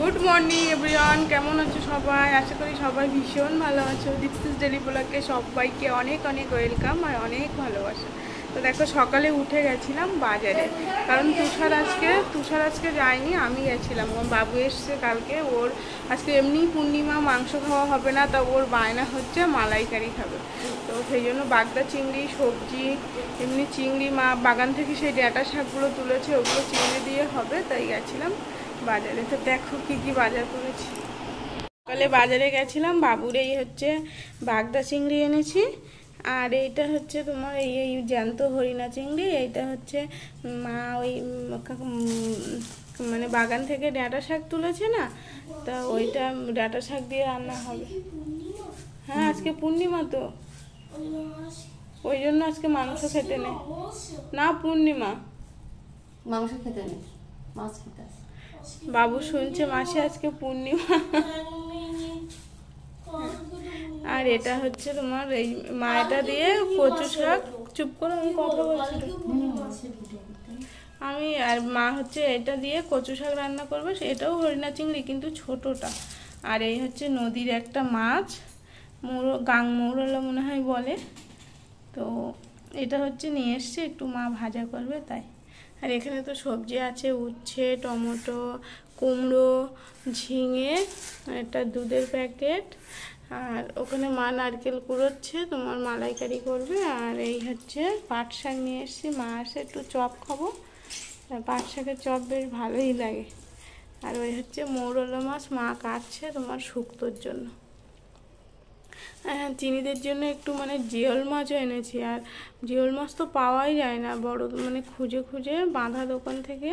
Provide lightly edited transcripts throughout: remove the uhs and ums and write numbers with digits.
Good morning everyone, কেমন আছো সবাই? আশা করি সবাই ভীষণ ভালো আছো। দীপ্তিস ডেলি ব্লগে সবাইকে অনেক অনেক ওয়েলকাম আর অনেক ভালোবাসা। তো দেখো, সকালে উঠে গেছিলাম বাজারে, কারণ তুষার আজকে যায়নি, আমি গেছিলাম। আমার বাবু এসছে কালকে, ওর আজকে এমনি পূর্ণিমা, মাংস খাওয়া হবে না, তা ওর বায়না হচ্ছে মালাইকারি খাবে। তো সেই জন্য বাগদা চিংড়ি, সবজি, এমনি চিংড়ি মা বাগান থেকে সেই ডাঁটা শাকগুলো তুলেছে, ওগুলো চিংড়ি দিয়ে হবে, তাই গেছিলাম বাজারে। তো দেখো কি কি বাজার করেছি। সকালে বাজারে গেছিলাম, বাবুর এই হচ্ছে বাগদা চিংড়ি এনেছি, আর এইটা হচ্ছে তোমার এই জ্যান্ত হরিণা চিংড়ি। এইটা হচ্ছে মা ওই মানে বাগান থেকে ডাঁটা শাক তুলেছে না, তা ওইটা ডাঁটা শাক দিয়ে রান্না হবে। হ্যাঁ, আজকে পূর্ণিমা, তো ওই জন্য আজকে মাংস খেতে নেই। না, পূর্ণিমা, মাংস খেতে নেই, মাছ খেতে। বাবু শুনছে মাসি আজকে পূর্ণিমা। আর এটা হচ্ছে তোমার এই মাটা দিয়ে কচু শাক। চুপ করে, আমি কথা বলছি। আমি আর মা হচ্ছে এটা দিয়ে কচু শাক রান্না করবে। এটাও হরিণা চিংড়ি, কিন্তু ছোটটা। আর এই হচ্ছে নদীর একটা মাছ, গাং মৌরলা মনে হয় বলে। তো এটা হচ্ছে নিয়ে এসছে, একটু মা ভাজা করবে তাই। আর এখানে তো সবজি আছে, উচ্ছে, টমেটো, কুমড়ো, ঝিঙে, একটা দুধের প্যাকেট। আর ওখানে মা নারকেল কুড়োচ্ছে, তোমার মালাইকারি করবে। আর এই হচ্ছে পাট শাক নিয়ে এসেছি, মা আসে একটু চপ খাবো। পাট শাকের চপ বেশ ভালোই লাগে। আর ওই হচ্ছে মৌরলা মাছ, মা কাটছে তোমার শুক্তোর জন্য। হ্যাঁ, চিনিদের জন্য একটু মানে জিওল মাছও এনেছি। আর জিওল মাছ তো পাওয়াই যায় না, বড় মানে খুঁজে খুঁজে বাঁধা দোকান থেকে।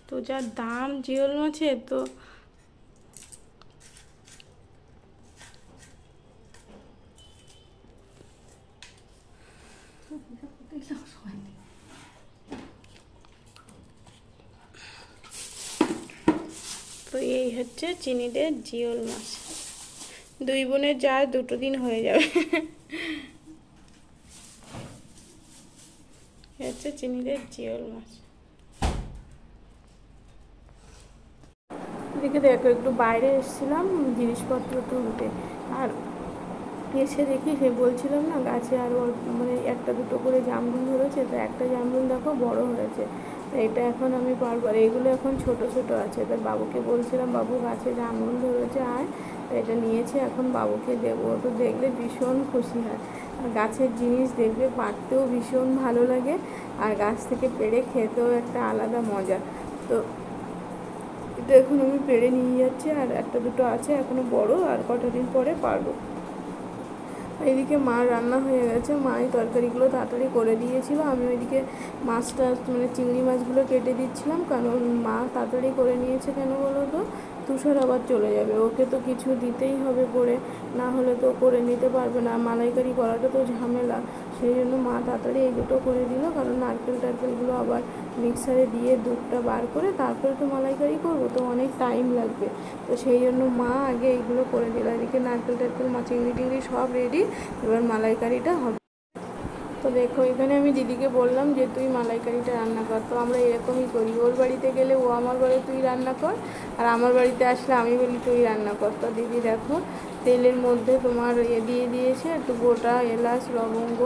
তো যা দাম জিওল মাছের, তো তো এই হচ্ছে চিনিদের জিওল মাছ। দুই বোনের যা দুটো দিন হয়ে যাবে। হচ্ছে চিনিদের জিওল মাছ। এদিকে দেখো, একটু বাইরে এসেছিলাম জিনিসপত্র তুলতে, আর এসে দেখি, সে বলছিলাম না গাছে আরও মানে একটা দুটো করে জামরুল ধরেছে, তো একটা জামরুল দেখো বড় হয়েছে। তো এটা এখন আমি পারবো, আর এগুলো এখন ছোট ছোট আছে। তো বাবুকে বলছিলাম, বাবু গাছে জামরুল ধরেছে, আয়। তো এটা নিয়েছে, এখন বাবুকে দেবো। তো দেখলে ভীষণ খুশি হয়। আর গাছের জিনিস দেখবে পাড়তেও ভীষণ ভালো লাগে, আর গাছ থেকে পেড়ে খেতেও একটা আলাদা মজা। তো এটা এখন আমি পেড়ে নিয়ে যাচ্ছি, আর একটা দুটো আছে এখনো বড়, আর কটা দিন পরে পারবো। এদিকে মা রান্না হয়ে গেছে, মাই তরকারিগুলো তাড়াতাড়ি করে দিয়েছিল। আমি ওইদিকে মাছটা মানে চিংড়ি মাছগুলো কেটে দিচ্ছিলাম, কারণ মা তাড়াতাড়ি করে নিয়েছে। কেন বলো তো, তুষার আবার চলে যাবে, ওকে তো কিছু দিতেই হবে করে, না হলে তো করে নিতে পারবে না। মালাইকারি করাটা তো ঝামেলা, সেই জন্য মা তাড়াতাড়ি এই দুটো করে দিল। কারণ নারকেল টারকেলগুলো আবার মিক্সারে দিয়ে দুধটা বার করে তারপরে তো মালাইকারি করবো, তো অনেক টাইম লাগবে। তো সেই জন্য মা আগে এইগুলো করে দিল। এদিকে নারকেল টারকেল, চিংড়ি টিংড়ি সব রেডি, এবার মালাইকারিটা হবে। তো দেখো, এখানে আমি দিদিকে বললাম যে তুই মালাইকারিটা রান্না কর। তো আমরা এরকমই করি, ওর বাড়িতে গেলে ও আমার বাড়ি তুই রান্না কর, আর আমার বাড়িতে আসলে আমি বলি তুই রান্না কর। তো দিদি দেখো, তেলের মধ্যে তোমার দিয়ে দিয়েছে একটু গোটা এলাচ, লবঙ্গ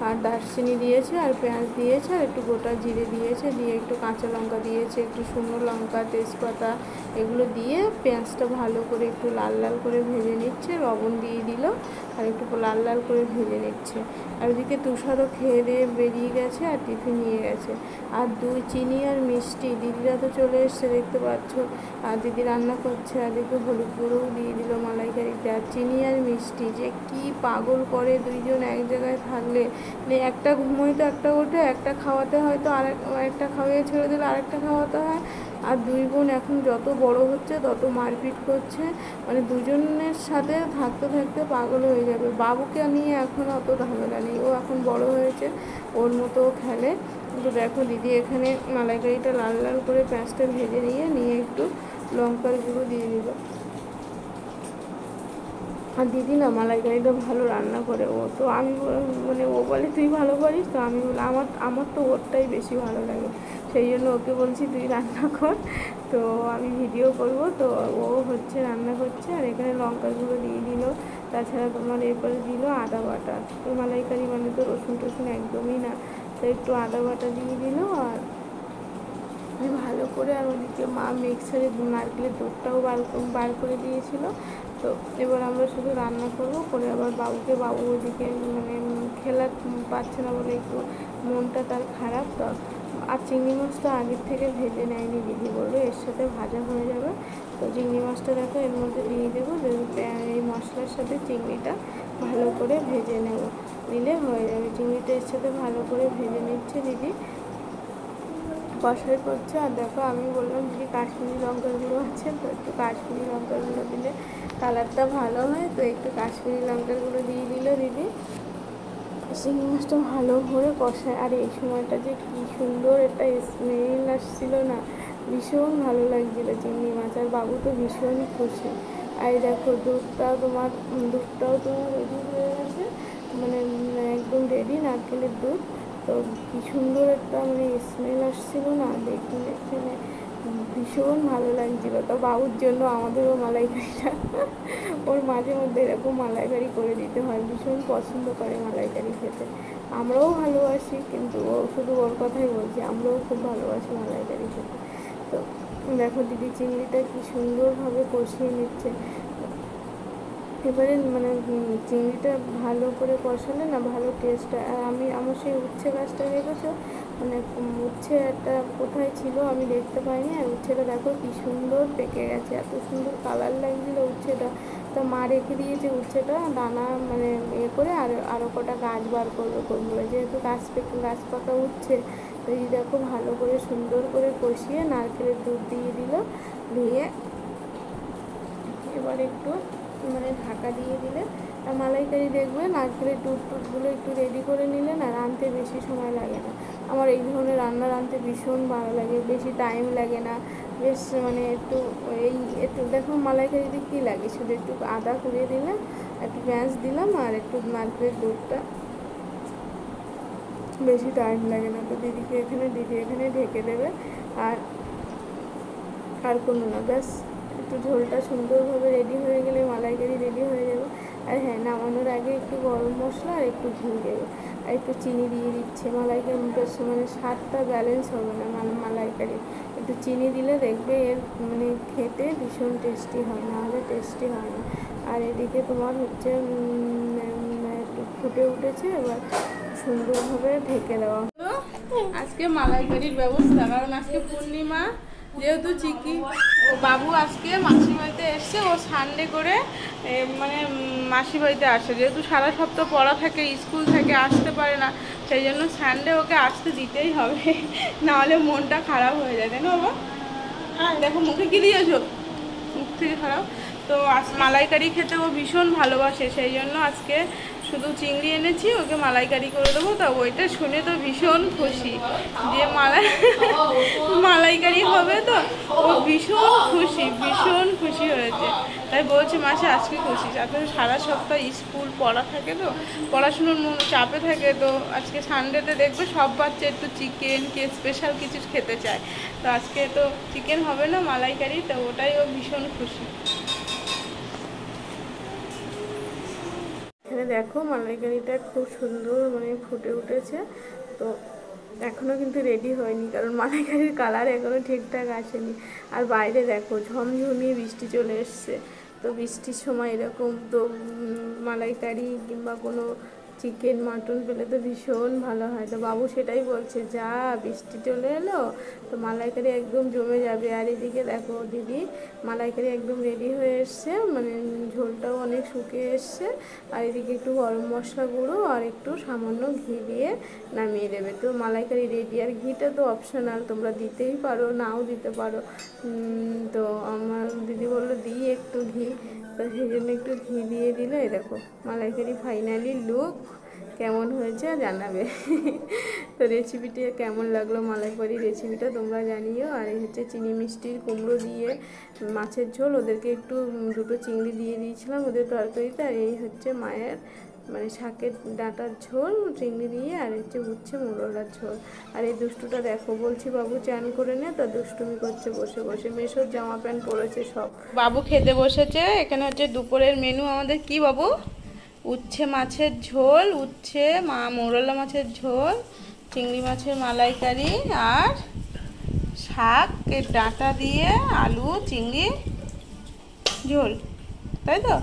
আর দারচিনি দিয়েছে, আর পেঁয়াজ দিয়েছে, আর একটু গোটা জিরে দিয়েছে, দিয়ে একটু কাঁচা লঙ্কা দিয়েছে, একটু শুকনো লঙ্কা, তেজপাতা, এগুলো দিয়ে পেঁয়াজটা ভালো করে একটু লাল লাল করে ভেজে নিচ্ছে। লবণ দিয়ে দিল, আর একটু লাল লাল করে ভেজে নিচ্ছে। আর ওদিকে তুষারও খেয়ে দিয়ে বেরিয়ে গেছে, আর টিফিন নিয়ে গেছে। আর দুই চিনি আর মিষ্টি, দিদিরা তো চলে এসছে দেখতে পাচ্ছ, আর দিদি রান্না করছে। আর দেখে হলুদ গুঁড়োও দিয়ে দিল মালাইকারিতে। আর চিনি আর মিষ্টি যে কি পাগল করে দুইজন এক জায়গায় থাকলে, মানে একটা ঘুমোয় তো একটা ওঠে, একটা খাওয়াতে হয় তো একটা খাওয়িয়ে ছেড়ে দিলে আরেকটা খাওয়াতে হয়। আর দুই বোন এখন যত বড় হচ্ছে তত মারপিট করছে, মানে দুজনের সাথে থাকতে থাকতে পাগল হয়ে যাবে। বাবুকে নিয়ে এখন অত ঝামেলা নেই, ও এখন বড় হয়েছে, ওর মতো খেলে। তো দেখো, দিদি এখানে মালাইকারিটা লাল লাল করে পেঁয়াজটা ভেজে নিয়ে একটু লঙ্কার গুঁড়ো দিয়ে দিল। আর দিদি না মালাইকারিটা ভালো রান্না করে। ও তো আমি মানে ও বলে তুই ভালো পারিস, তো আমি বলি আমার তো ওরটাই বেশি ভালো লাগে। সেই জন্য ওকে বলছি তুই রান্না কর, তো আমি ভিডিও করব। তো ও হচ্ছে রান্না করছে, আর এখানে লঙ্কার গুঁড়ো দিয়ে দিল, তাছাড়া তোমার এরপরে দিল আদা বাটা। তো মালাইকারি মানে তো রসুন টসুন একদমই না, তো একটু আদা বাটা দিয়ে দিল। আর ভালো করে, আর ওদিকে মা মিক্সারে নারকেলের দুধটাও বার করে দিয়েছিল। তো এবার আমরা শুধু রান্না করব, করে আবার বাবু ওদিকে মানে খেলা পাচ্ছে না বলে একটু মনটা তার খারাপ। তো আর চিংড়ি মাছটা আগের থেকে ভেজে নেয়নি, দিদি বললো এর সাথে ভাজা হয়ে যাবে। তো চিংড়ি মাছটা দেখো এর মধ্যে দিয়ে দেবো, এই মশলার সাথে চিংড়িটা ভালো করে ভেজে নিলে হয়ে যাবে। চিংড়িটা এর সাথে ভালো করে ভেজে নিচ্ছে দিদি, কষাই করছে। আর দেখো আমি বললাম দিদি কাশ্মীরি লঙ্কার গুঁড়ো আছে, তো একটু কাশ্মীরি লঙ্কার গুঁড়ো দিলে কালারটা ভালো হয়, তো একটু কাশ্মীরি লঙ্কার গুঁড়ো দিয়ে দিল দিদি। চিংড়ি মাছটা ভালো করে কষায়, আর এই সময়টা যে কী সুন্দর একটা স্মেল আসছিল না, ভীষণ ভালো লাগছিল চিংড়ি মাছ। আর বাবু তো ভীষণই খুশি। আর দেখো দুধটাও তোমার রেডি হয়ে গেছে, মানে একদম রেডি নারকেলের দুধ। তো কী সুন্দর একটা মানে স্মেল আসছিল না, দেখতে এখানে ভীষণ ভালো লাগছিল। তো বাবুর জন্য আমাদেরও মালাইকারিটা ওর মাঝে মধ্যে এরকম মালাইকারি করে দিতে হয়, ভীষণ পছন্দ করে মালাইকারি খেতে। আমরাও ভালোবাসি, কিন্তু ও শুধু ওর কথাই বলছি, আমরাও খুব ভালোবাসি মালাইকারি খেতে। তো দেখো দিদি চিংড়িটা কি সুন্দরভাবে কষিয়ে নিচ্ছে। এবারে মানে চিংড়িটা ভালো করে কষালে না ভালো টেস্ট হয়। আর আমার সেই উচ্ছে গাছটা দেখেছো, মানে উচ্ছে একটা কোথায় ছিল আমি দেখতে পাইনি, আর উচ্ছেটা দেখো কি সুন্দর পেকে গেছে, এত সুন্দর কালার লাগছিল উচ্ছেটা। তা মা রেখে দিয়েছে উচ্ছেটা দানা মানে করে, আর আরও কটা গাছ বার করবো যেহেতু গাছ পাকা উচ্ছে। তো এই দেখো ভালো করে সুন্দর করে কষিয়ে নারকেলের দুধ দিয়ে এবার একটু মানে ঢাকা দিয়ে দিলে, আর মালাইকারি দেখবে নারকেলের দুধগুলো একটু রেডি করে নিলে না রাঁধতে বেশি সময় লাগে না। আমার এই ধরনের রান্না রাঁধতে ভীষণ ভালো লাগে, বেশি টাইম লাগে না, বেশ মানে একটু দেখো মালাইকারিতে কী লাগে, শুধু একটু আদা কুড়িয়ে দিলাম, একটু পেঁয়াজ দিলাম, আর একটু নারকেলের দুধটা, বেশি টাইম লাগে না। তো দিদি এখানে ঢেকে দেবে, আর কোনো না, ব্যাস একটু ঝোলটা সুন্দরভাবে রেডি হয়ে গেলে মালাইকারি রেডি হয়ে যাবে। আর হ্যাঁ, নামানোর আগে একটু গরম মশলা আর একটু ঘি দেবে, আর একটু চিনি দিয়ে দিচ্ছে। মালাইকারি মানে স্বাদটা ব্যালেন্স হবে না মালাইকারি, একটু চিনি দিলে দেখবে এর মানে খেতে ভীষণ টেস্টি হয়, নাহলে টেস্টি হয় না। আর এদিকে তোমার হচ্ছে একটু ফুটে উঠেছে, এবার সুন্দরভাবে ঢেকে দেওয়া। আজকে মালাইকারির ব্যবস্থা, কারণ আজকে পূর্ণিমা, যেহেতু ও বাবু আজকে মাসি বাড়িতে এসছে, ও সানডে করে মানে মাসি বাড়িতে আসে, যেহেতু সারা সপ্তাহ পড়া থাকে, স্কুল থাকে, আসতে পারে না, সেই জন্য সানডে ওকে আসতে দিতেই হবে, নাহলে মনটা খারাপ হয়ে যায়, তাই না বাবা? দেখো মুখে কি দিয়েছো, মুখ থেকে খারাপ। তো মালাইকারি খেতে ও ভীষণ ভালোবাসে, সেই জন্য আজকে শুধু চিংড়ি এনেছি, ওকে মালাইকারি করে দেবো। তো ওইটা শুনে তো ভীষণ খুশি যে মালাইকারি হবে, তো ও ভীষণ খুশি হয়েছে। তাই বলছে মাসে আজকে খুশি, আসলে সারা সপ্তাহ স্কুল পড়া থাকে, তো পড়াশুনোর চাপে থাকে, তো আজকে সানডেতে দেখবে সব বাচ্চা একটু চিকেন স্পেশাল কিছু খেতে চায়। তো আজকে তো চিকেন হবে না, মালাইকারি, তো ওটাই ও ভীষণ খুশি। এখানে দেখো মালাইকারিটা খুব সুন্দর মানে ফুটে উঠেছে। তো এখনও কিন্তু রেডি হয়নি, কারণ মালাইকারির কালার এখনও ঠিকঠাক আসেনি। আর বাইরে দেখো ঝমঝমিয়ে বৃষ্টি চলে এসছে, তো বৃষ্টির সময় এরকম তো মালাইকারি কিংবা কোনো চিকেন মাটন পেলে তো ভীষণ ভালো হয়। তো বাবু সেটাই বলছে, যা বৃষ্টি চলে এলো, তো মালাইকারি একদম জমে যাবে। আর এদিকে দেখো দিদি মালাইকারি একদম রেডি হয়ে এসছে, মানে ঝোলটাও অনেক শুকিয়ে এসছে। আর এদিকে একটু গরম মশলা গুঁড়ো আর একটু সামান্য ঘি দিয়ে নামিয়ে দেবে। তো মালাইকারি রেডি। আর ঘিটা তো অপশনাল, তোমরা দিতেই পারো, নাও দিতে পারো। তো আমার দিদি বললো দিই একটু ঘি, তো সেই জন্য একটু ঘি দিয়ে দিল। এই দেখো মালাইকারি ফাইনালি লুক কেমন হয়েছে জানাবে। তো রেসিপিটা কেমন লাগলো, মালাইকারি রেসিপিটা তোমরা জানিও। আর এই হচ্ছে চিনি মিষ্টির কুমড়ো দিয়ে মাছের ঝোল, ওদেরকে একটু দুটো চিংড়ি দিয়ে দিয়েছিলাম ওদের তরকারিতে। আর এই হচ্ছে মায়ের মানে শাকের ডাঁটার ঝোল চিংড়ি দিয়ে, আর হচ্ছে উচ্ছে মোরলার ঝোল। আর এই দুষ্টুটা দেখো, বলছি বাবু চান করে নে, তো দুষ্টুমি করছে বসে বসে, মেশোর জামা প্যান্ট পরেছে সব। বাবু খেতে বসেছে। এখানে হচ্ছে দুপুরের মেনু আমাদের কি বাবু? উচ্ছে মাছের ঝোল, উচ্ছে মোরলা মাছের ঝোল, চিংড়ি মাছের মালাইকারি, আর শাকের ডাঁটা দিয়ে আলু চিংড়ি ঝোল, তাই তো?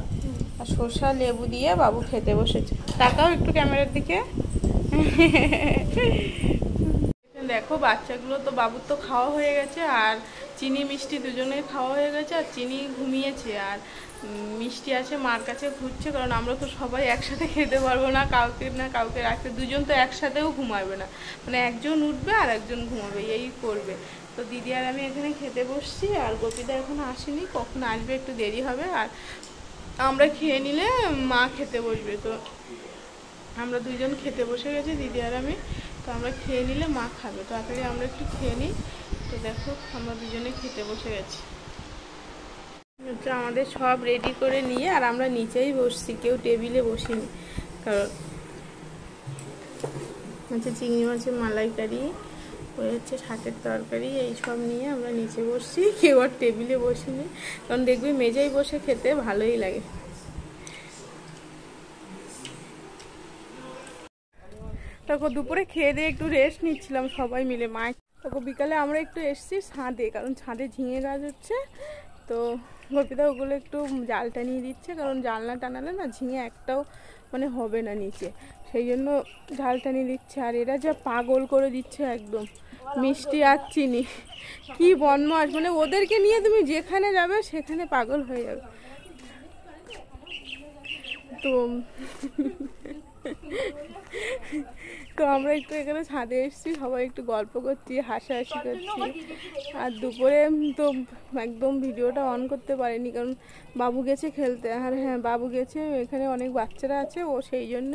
আর শসা লেবু দিয়ে বাবু খেতে বসেছে। তাকাও একটু ক্যামেরার দিকে। দেখো বাচ্চাগুলো তো, বাবুর তো খাওয়া হয়ে গেছে, আর চিনি মিষ্টি দুজনের খাওয়া হয়ে গেছে, আর চিনি ঘুমিয়েছে, আর মিষ্টি আছে মার কাছে ঘুরছে, কারণ আমরা তো সবাই একসাথে খেতে পারবো না, কাউকে না কাউকে রাখতে, দুজন তো একসাথেও ঘুমাবে না, মানে একজন উঠবে আর একজন ঘুমাবে, এই করবে। তো দিদি আর আমি এখানে খেতে বসছি, আর গোপীদা এখনো আসেনি, কখন আসবে একটু দেরি হবে। আর আমরা খেয়ে নিলে মা খেতে বসবে, তো আমরা দুজন খেতে বসে গেছি দিদি আর আমি। তো আমরা খেয়ে নিলে মা খাবে, তো তাড়াতাড়ি আমরা একটু খেয়ে নিই। তো দেখো আমরা দুজনে খেতে বসে গেছি। তো আমাদের সব রেডি করে নিয়ে আর আমরা নিচেই বসছি, কেউ টেবিলে বসিনি, কারণ হচ্ছে চিংড়ি মাছের মালাইকারি, ওই হচ্ছে শাকের তরকারি, এই সব নিয়ে আমরা নিচে বসছি, কেউ আর টেবিলে বসিনি, কারণ দেখবি মেঝেই বসে খেতে ভালোই লাগে। তারপর দুপুরে খেয়ে দিয়ে একটু রেস্ট নিচ্ছিলাম সবাই মিলে, মাছ। তারপর বিকালে আমরা একটু এসেছি ছাদে, কারণ ছাদে ঝিঙে গাছ হচ্ছে, তো গোপীদা ওগুলো একটু জাল টানিয়ে দিচ্ছে, কারণ জাল না টানালে না ঝিঙে একটাও মানে হবে না নিচে, সেই জন্য জাল টানিয়ে দিচ্ছে। আর এরা যা পাগল করে দিচ্ছে একদম, মিষ্টি আর চিনি, কি বদমাশ, মানে ওদেরকে নিয়ে তুমি যেখানে যাবে সেখানে পাগল হয়ে যাবে। তো তো আমরা একটু এখানে ছাদে এসেছি, সবাই একটু গল্প করছি, হাসাহাসি করছি। আর দুপুরে তো একদম ভিডিওটা অন করতে পারিনি, কারণ বাবু গেছে খেলতে। আর হ্যাঁ, বাবু গেছে, এখানে অনেক বাচ্চারা আছে, ও সেই জন্য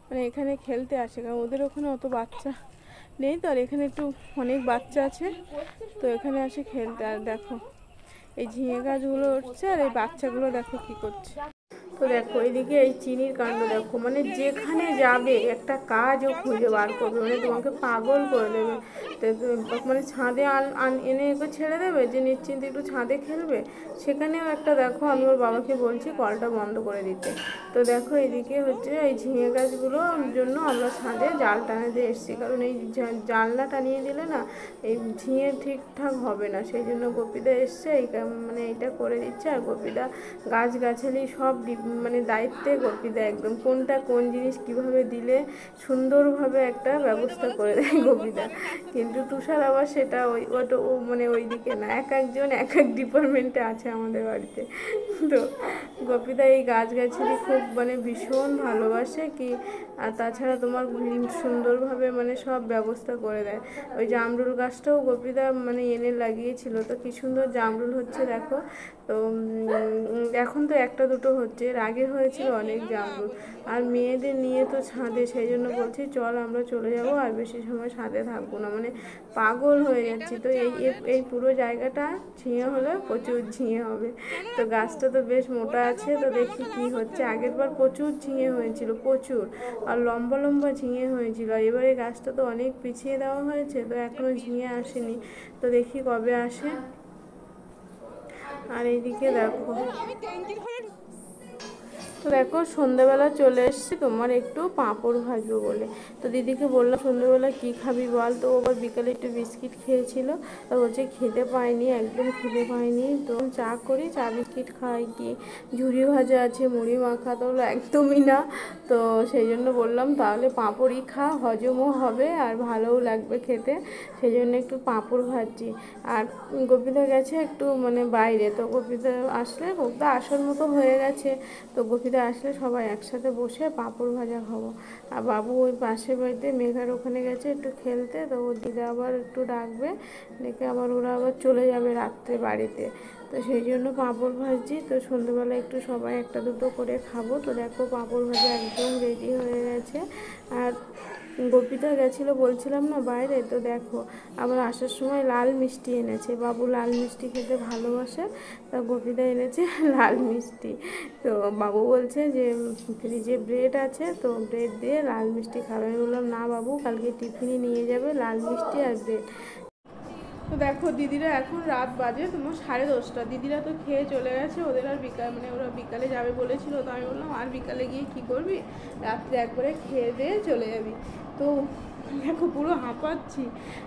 মানে এখানে খেলতে আসে, কারণ ওদের ওখানে অত বাচ্চা নেই, তো আর এখানে একটু অনেক বাচ্চা আছে, তো এখানে আসে খেলতে। আর দেখো এই ঝিঙে গাছগুলো উঠছে, আর এই বাচ্চাগুলো দেখো কি করছে। তো দেখো এদিকে এই চিনির কাণ্ড দেখো, মানে যেখানে যাবে একটা কাজও খুঁজে বার করবে, মানে তোমাকে পাগল করে দেবে। মানে ছাদে এনে একে ছেড়ে দেবে যে নিশ্চিন্তে একটু ছাদে খেলবে, সেখানেও একটা দেখো, আমি ওর বাবাকে বলছি কলটা বন্ধ করে দিতে। তো দেখো এদিকে হচ্ছে এই ঝিঙে গাছগুলোর জন্য আমরা ছাদে জাল টানাতে এসেছি, কারণ এই জালটা টানিয়ে দিলে না এই ঝিঙে ঠিকঠাক হবে না, সেই জন্য গোপীদা এসছে, এই মানে এইটা করে দিচ্ছে। আর গোপীদা গাছগাছালি সব মানে দায়িত্বে গোপীদা, একদম কোনটা কোন জিনিস কিভাবে দিলে সুন্দরভাবে একটা ব্যবস্থা করে দেয় গোপীদা। কিন্তু তুষার আবার সেটা ওটা মানে ওই দিকে না, একজন এক এক ডিপার্টমেন্টে আছে আমাদের বাড়িতে। তো গোপীদা এই গাছগাছালি খুব মানে ভীষণ ভালোবাসে কি, আর তাছাড়া তোমার সুন্দরভাবে মানে সব ব্যবস্থা করে দেয়। ওই জামরুল গাছটাও গোপীদা মানে এনে লাগিয়েছিল, তো কি সুন্দর জামরুল হচ্ছে দেখো। তো এখন তো একটা দুটো হচ্ছে, এর আগে হয়েছিল অনেক জামরুল। আর মেয়েদের নিয়ে তো ছাদে, সেই জন্য বলছি চল আমরা চলে যাব, আর বেশি সময় ছাদে থাকবো না, মানে পাগল হয়ে যাচ্ছি। তো এই পুরো জায়গাটা ঝিঙে হলে প্রচুর ঝিঙে হবে। তো গাছটা তো বেশ মোটা আছে, তো দেখি কি হচ্ছে। আগের বার প্রচুর ঝিঙে হয়েছিল, প্রচুর, আর লম্বা লম্বা ঝিঙে হয়েছিল। এবারে গাছটা তো অনেক পিছিয়ে দেওয়া হয়েছে, তো এখনো ঝিঙে আসেনি, তো দেখি কবে আসে। আর এইদিকে দেখো, তো দেখো সন্ধ্যাবেলা চলে এসেছি তোমার একটু পাঁপড় ভাজবো বলে। তো দিদিকে বললাম সন্ধ্যাবেলা কি খাবি বল, তো আবার বিকালে একটু বিস্কিট খেয়েছিল, তো বলছে খিদে পায়নি, একদম খিদে পায়নি, তো চা করি, চা বিস্কিট খাই, কি ঝুড়ি ভাজা আছে, মুড়ি মাখা তো একদমই না। তো সেই জন্য বললাম তাহলে পাঁপড়ই খা, হজমও হবে আর ভালোও লাগবে খেতে, সেই জন্য একটু পাঁপড় ভাজছি। আর গোপীদা গেছে একটু মানে বাইরে, তো গোপীদা আসলে, গোপীদা আসার মতো হয়ে গেছে, তো গোপীদা আসলে সবাই একসাথে বসে পাঁপড় ভাজা খাবো। আর বাবু ওই পাশের বাড়িতে মেঘার ওখানে গেছে একটু খেলতে, তো ওর দিদা আবার একটু ডাকবে, ডেকে আবার ওরা আবার চলে যাবে রাত্রে বাড়িতে, তো সেই জন্য পাঁপড় ভাজছি। তো সন্ধ্যেবেলা একটু সবাই একটা দুটো করে খাবো। তো দেখো পাঁপড় ভাজা একদম রেডি হয়ে গেছে। আর গোপিতা গেছিলো বলছিলাম না বাইরে, তো দেখো আবার আসার সময় লাল মিষ্টি এনেছে। বাবু লাল মিষ্টি খেতে ভালোবাসে, তা গোপিতা এনেছে লাল মিষ্টি। তো বাবু বলছে যে ফ্রিজে ব্রেড আছে, তো ব্রেড দিয়ে লাল মিষ্টি খাবে। আমি বললাম না বাবু, কালকে টিফিনে নিয়ে যাবে লাল মিষ্টি আর ব্রেড। তো দেখো দিদিরা এখন রাত বাজে তোমার 10:30। দিদিরা তো খেয়ে চলে গেছে, ওদের আর বিকাল মানে ওরা বিকালে যাবে বলেছিল। তো আমি বললাম আর বিকালে গিয়ে কি করবি, রাত্রে একবারে খেয়ে দিয়ে চলে যাবি। তো দেখো পুরো হাঁপাচ্ছি,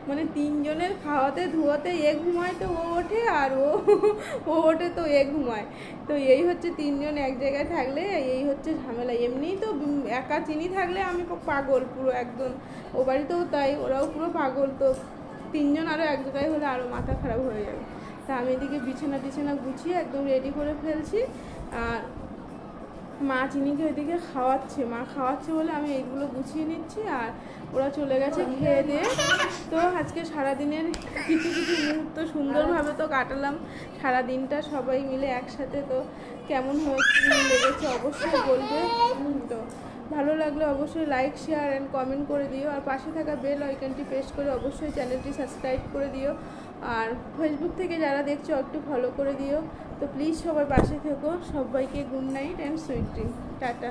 মানে তিনজনের খাওয়াতে ধোয়াতে এ ঘুমায় তো ও ওঠে, আর ও ওঠে তো এ ঘুমায়। তো এই হচ্ছে তিনজন এক জায়গায় থাকলে এই হচ্ছে ঝামেলা। এমনিই তো একা চিনি থাকলে আমি পাগল পুরো একদম, ও বাড়িতেও তাই, ওরাও পুরো পাগল। তো তিনজন আরও এক জায়গায় হলে আরও মাথা খারাপ হয়ে যাবে। তা আমি এদিকে বিছানা গুছিয়ে একদম রেডি করে ফেলছি, আর মা চিনিকে ওইদিকে খাওয়াচ্ছে। মা খাওয়াচ্ছে বলে আমি এইগুলো গুছিয়ে নিচ্ছি, আর ওরা চলে গেছে খেয়ে দিয়ে। তো আজকে সারাদিনের কিছু মুহূর্ত সুন্দরভাবে তো কাটালাম, সারাদিনটা সবাই মিলে একসাথে। তো কেমন হয়েছে লেগেছে অবশ্যই বলবে। তো ভালো লাগলে অবশ্যই লাইক শেয়ার অ্যান্ড কমেন্ট করে দিও, আর পাশে থাকা বেল আইকনটি প্রেস করে অবশ্যই চ্যানেলটি সাবস্ক্রাইব করে দিও। আর ফেসবুক থেকে যারা দেখছো একটু ফলো করে দিও। তো প্লিজ সবাই পাশে থেকো। সবাইকে good night and sweet dream, tata.